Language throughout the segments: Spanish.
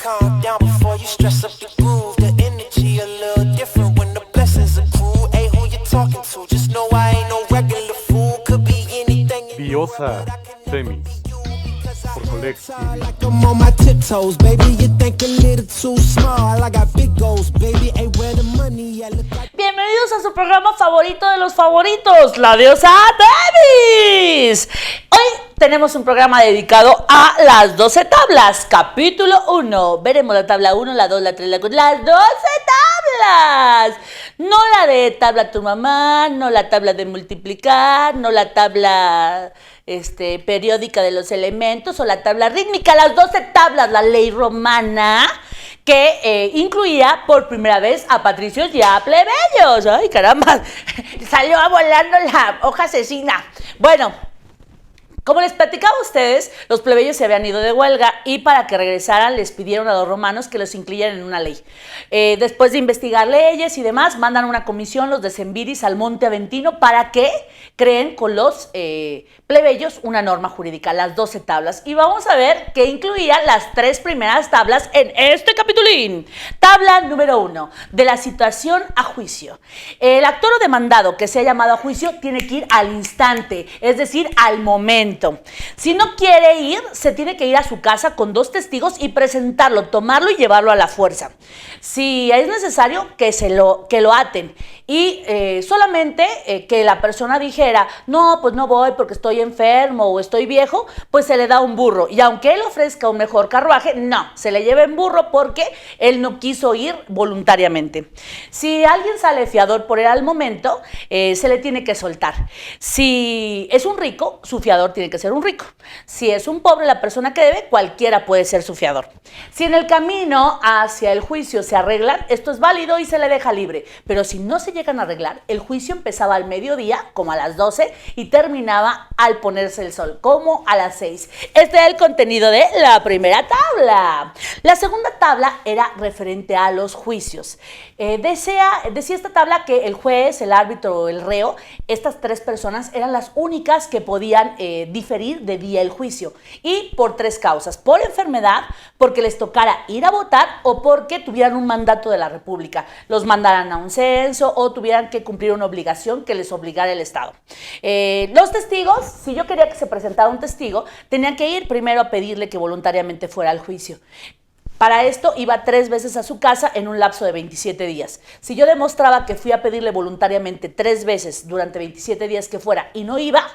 calm down before you stress up the groove. The energy a little different when the blessings accrue. Hey, who you talking to? Just know I ain't no regular fool. Could be anything. Biosa Remix por Solex TV. Like I'm on my tiptoes, baby. You think a little too small. I got big goals, baby. Hey, where the money at? Look like... Bienvenidos a su programa favorito de los favoritos, La Diosa Davis. Hoy tenemos un programa dedicado a las 12 tablas, capítulo 1. Veremos la tabla 1, la 2, la 3, la 4, las 12 tablas. No la de tabla tu mamá, no la tabla de multiplicar, no la tabla periódica de los elementos o la tabla rítmica, las 12 tablas, la ley romana, que incluía por primera vez a patricios y a plebeyos. ¡Ay, caramba! Salió volando la hoja asesina. Bueno, como les platicaba a ustedes, los plebeyos se habían ido de huelga y para que regresaran les pidieron a los romanos que los incluyeran en una ley. Después de investigar leyes y demás, mandan una comisión los decemviris al Monte Aventino para que creen con los plebeyos una norma jurídica, las 12 tablas. Y vamos a ver qué incluía las 3 primeras tablas en este capitulín. Tabla número 1, de la situación a juicio. El actor o demandado que sea llamado a juicio tiene que ir al instante, es decir, al momento. Si no quiere ir, se tiene que ir a su casa con 2 testigos y presentarlo, tomarlo y llevarlo a la fuerza. Si es necesario, que lo aten. Y solamente que la persona dijera, no, pues no voy porque estoy enfermo o estoy viejo, pues se le da un burro. Y aunque él ofrezca un mejor carruaje, no, se le lleva en burro porque él no quiso ir voluntariamente. Si alguien sale fiador por él al momento, se le tiene que soltar. Si es un rico, su fiador tiene que ser un rico. Si es un pobre, la persona que debe, cualquiera puede ser su fiador. Si en el camino hacia el juicio se arreglan, esto es válido y se le deja libre. Pero si no se llegan a arreglar, el juicio empezaba al mediodía, como a las 12, y terminaba al ponerse el sol, como a las 6. Este es el contenido de la primera tabla. La segunda tabla era referente a los juicios. Decía esta tabla que el juez, el árbitro o el reo, estas 3 personas eran las únicas que podían diferir de día el juicio, y por 3 causas: por enfermedad, porque les tocara ir a votar o porque tuvieran un mandato de la República, los mandaran a un censo o tuvieran que cumplir una obligación que les obligara el Estado. Los testigos, si yo quería que se presentara un testigo, tenían que ir primero a pedirle que voluntariamente fuera al juicio. Para esto iba 3 veces a su casa en un lapso de 27 días. Si yo demostraba que fui a pedirle voluntariamente 3 veces durante 27 días que fuera y no iba,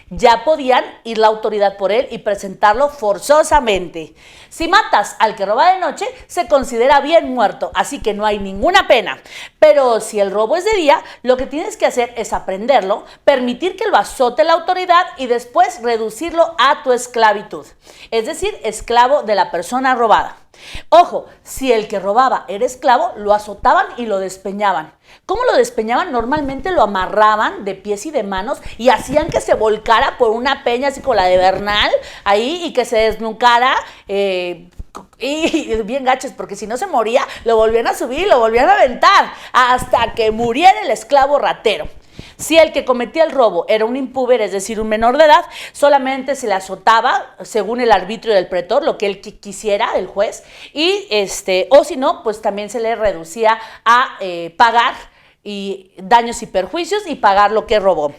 ya podían ir la autoridad por él y presentarlo forzosamente. Si matas al que roba de noche, se considera bien muerto, así que no hay ninguna pena. Pero si el robo es de día, lo que tienes que hacer es aprenderlo, permitir que lo azote la autoridad y después reducirlo a tu esclavitud, es decir, esclavo de la persona robada. Ojo, si el que robaba era esclavo, lo azotaban y lo despeñaban. ¿Cómo lo despeñaban? Normalmente lo amarraban de pies y de manos y hacían que se volcara por una peña así como la de Bernal, ahí, y que se desnucara, y bien gachos, porque si no se moría, lo volvían a subir y lo volvían a aventar hasta que muriera el esclavo ratero. Si el que cometía el robo era un impúber, es decir, un menor de edad, solamente se le azotaba según el arbitrio del pretor, lo que él quisiera, el juez, y o si no, pues también se le reducía a pagar y daños y perjuicios y pagar lo que robó.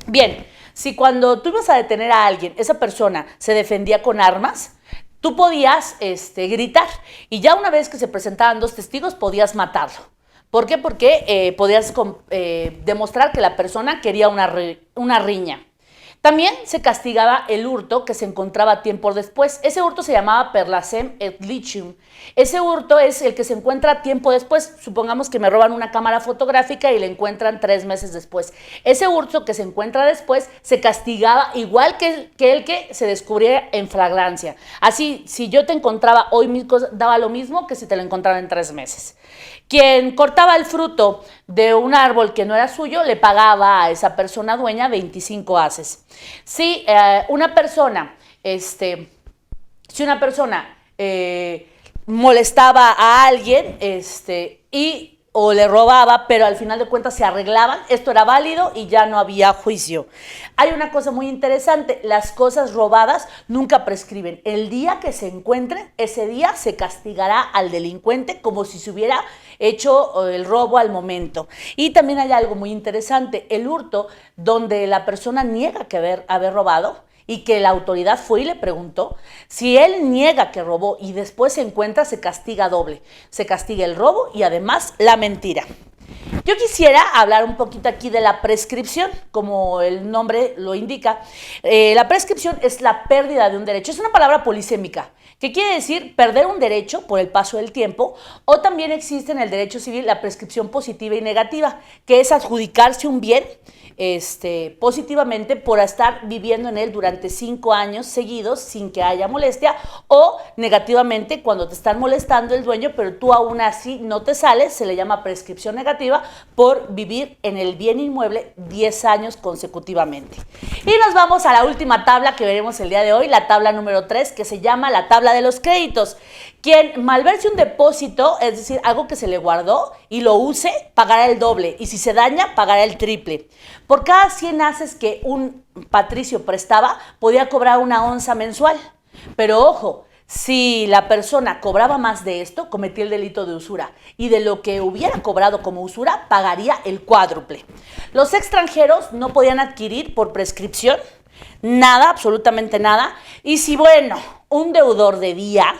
Bien, si cuando tú ibas a detener a alguien, esa persona se defendía con armas, tú podías gritar, y ya una vez que se presentaban 2 testigos, podías matarlo. ¿Por qué? Porque podías demostrar que la persona quería una riña. También se castigaba el hurto que se encontraba tiempo después. Ese hurto se llamaba perlacem et licium. Ese hurto es el que se encuentra tiempo después. Supongamos que me roban una cámara fotográfica y la encuentran 3 meses después. Ese hurto que se encuentra después se castigaba igual que el que se descubriera en flagrancia. Así, si yo te encontraba hoy, daba lo mismo que si te lo encontraba en 3 meses. Quien cortaba el fruto de un árbol que no era suyo, le pagaba a esa persona dueña 25 haces. Si una persona molestaba a alguien y o le robaba, pero al final de cuentas se arreglaban, esto era válido y ya no había juicio. Hay una cosa muy interesante, las cosas robadas nunca prescriben. El día que se encuentren, ese día se castigará al delincuente como si se hubiera hecho el robo al momento. Y también hay algo muy interesante, el hurto, donde la persona niega que haber robado, y que la autoridad fue y le preguntó, si él niega que robó y después se encuentra, se castiga doble. Se castiga el robo y además la mentira. Yo quisiera hablar un poquito aquí de la prescripción, como el nombre lo indica. La prescripción es la pérdida de un derecho. Es una palabra polisémica, que quiere decir perder un derecho por el paso del tiempo, o también existe en el derecho civil la prescripción positiva y negativa, que es adjudicarse un bien positivamente por estar viviendo en él durante 5 años seguidos sin que haya molestia, o negativamente cuando te están molestando el dueño pero tú aún así no te sales, se le llama prescripción negativa por vivir en el bien inmueble 10 años consecutivamente. Y nos vamos a la última tabla que veremos el día de hoy, la tabla número 3, que se llama la tabla de los créditos. Quien malverse un depósito, es decir, algo que se le guardó y lo use, pagará el doble, y si se daña, pagará el triple. Por cada 100 haces que un patricio prestaba, podía cobrar una onza mensual. Pero ojo, si la persona cobraba más de esto, cometía el delito de usura, y de lo que hubiera cobrado como usura, pagaría el cuádruple. Los extranjeros no podían adquirir por prescripción nada, absolutamente nada, y si, bueno, un deudor debía,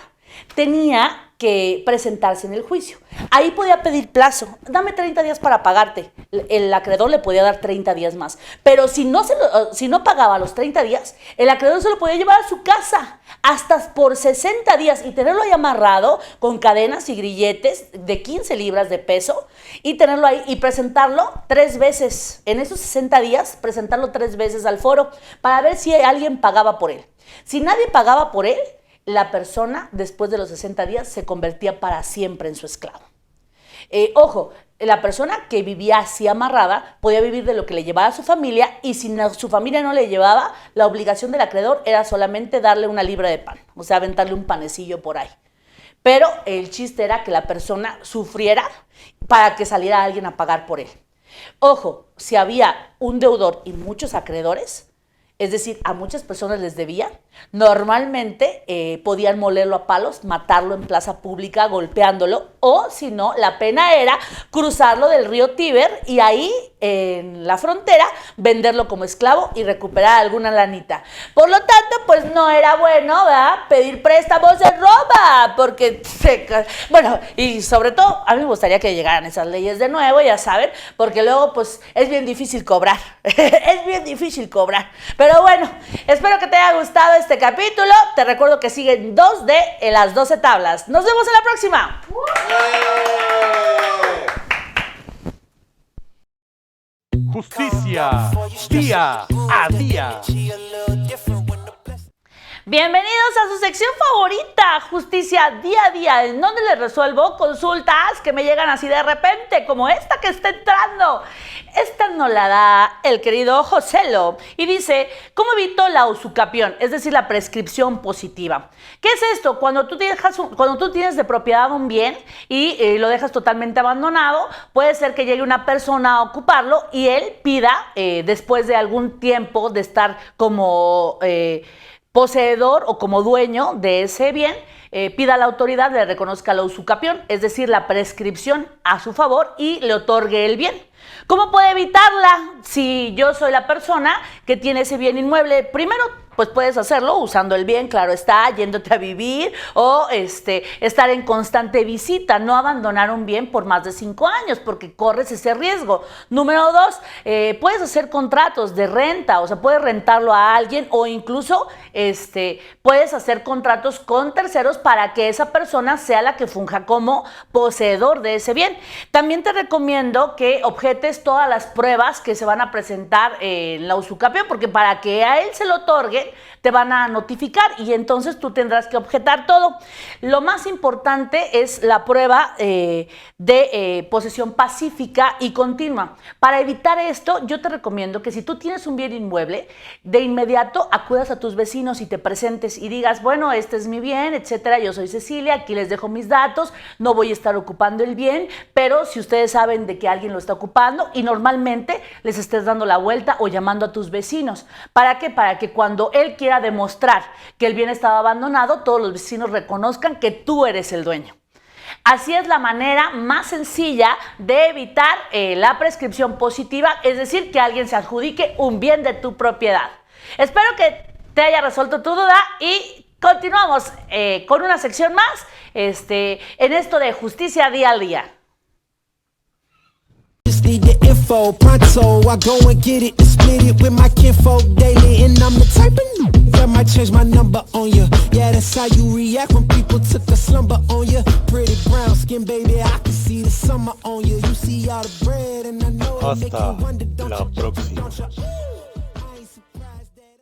tenía que presentarse en el juicio. Ahí podía pedir plazo, dame 30 días para pagarte. El acreedor le podía dar 30 días más. Pero si no pagaba los 30 días, el acreedor se lo podía llevar a su casa hasta por 60 días y tenerlo ahí amarrado con cadenas y grilletes de 15 libras de peso y tenerlo ahí y presentarlo 3 veces. En esos 60 días, presentarlo 3 veces al foro para ver si alguien pagaba por él. Si nadie pagaba por él, la persona, después de los 60 días, se convertía para siempre en su esclavo. Ojo, la persona que vivía así amarrada podía vivir de lo que le llevaba a su familia, y si su familia no le llevaba, la obligación del acreedor era solamente darle una libra de pan, o sea, aventarle un panecillo por ahí. Pero el chiste era que la persona sufriera para que saliera alguien a pagar por él. Ojo, si había un deudor y muchos acreedores, es decir, a muchas personas les debía, normalmente podían molerlo a palos, matarlo en plaza pública, golpeándolo, o si no, la pena era cruzarlo del río Tíber y ahí en la frontera venderlo como esclavo y recuperar alguna lanita. Por lo tanto, pues no era bueno, ¿verdad?, pedir préstamos de roba, porque, bueno, y sobre todo, a mí me gustaría que llegaran esas leyes de nuevo, ya saben, porque luego, pues, es bien difícil cobrar, es bien difícil cobrar. Pero bueno, espero que te haya gustado este capítulo. Te recuerdo que siguen 2 de las 12 tablas. Nos vemos en la próxima. Justicia, día a día. Bienvenidos a su sección favorita, Justicia Día a Día, en donde les resuelvo consultas que me llegan así de repente, como esta que está entrando. Esta nos la da el querido Joselo y dice, ¿cómo evito la usucapión? Es decir, la prescripción positiva. ¿Qué es esto? Cuando tú tienes de propiedad un bien y lo dejas totalmente abandonado, puede ser que llegue una persona a ocuparlo y él pida, después de algún tiempo de estar como poseedor o como dueño de ese bien, pida a la autoridad le reconozca la usucapión, es decir, la prescripción a su favor, y le otorgue el bien. ¿Cómo puede evitarla? Si yo soy la persona que tiene ese bien inmueble, primero, pues puedes hacerlo usando el bien, claro está, yéndote a vivir o estar en constante visita, no abandonar un bien por más de 5 años porque corres ese riesgo. Número 2, puedes hacer contratos de renta, o sea, puedes rentarlo a alguien o incluso puedes hacer contratos con terceros para que esa persona sea la que funja como poseedor de ese bien. También te recomiendo que objetos objetes todas las pruebas que se van a presentar en la Usucapión, porque para que a él se lo otorguen, te van a notificar y entonces tú tendrás que objetar todo. Lo más importante es la prueba de posesión pacífica y continua. Para evitar esto, yo te recomiendo que si tú tienes un bien inmueble, de inmediato acudas a tus vecinos y te presentes y digas, bueno, este es mi bien, etcétera, yo soy Cecilia, aquí les dejo mis datos, no voy a estar ocupando el bien, pero si ustedes saben de que alguien lo está ocupando y normalmente les estés dando la vuelta o llamando a tus vecinos. ¿Para qué? Para que cuando él quiera demostrar que el bien estaba abandonado, todos los vecinos reconozcan que tú eres el dueño. Así es la manera más sencilla de evitar la prescripción positiva, es decir, que alguien se adjudique un bien de tu propiedad. Espero que te haya resuelto tu duda y continuamos con una sección más en esto de justicia día al día. Just need the info, pronto, I go and get it and split it with my kinfolk daily. And I'm the type of that might change my number on you. Yeah, that's how you react when people took a slumber on you. Pretty brown skin, baby, I can see the summer on you. You see all the bread and I know it make you wonder, don't la you, próxima. don't you?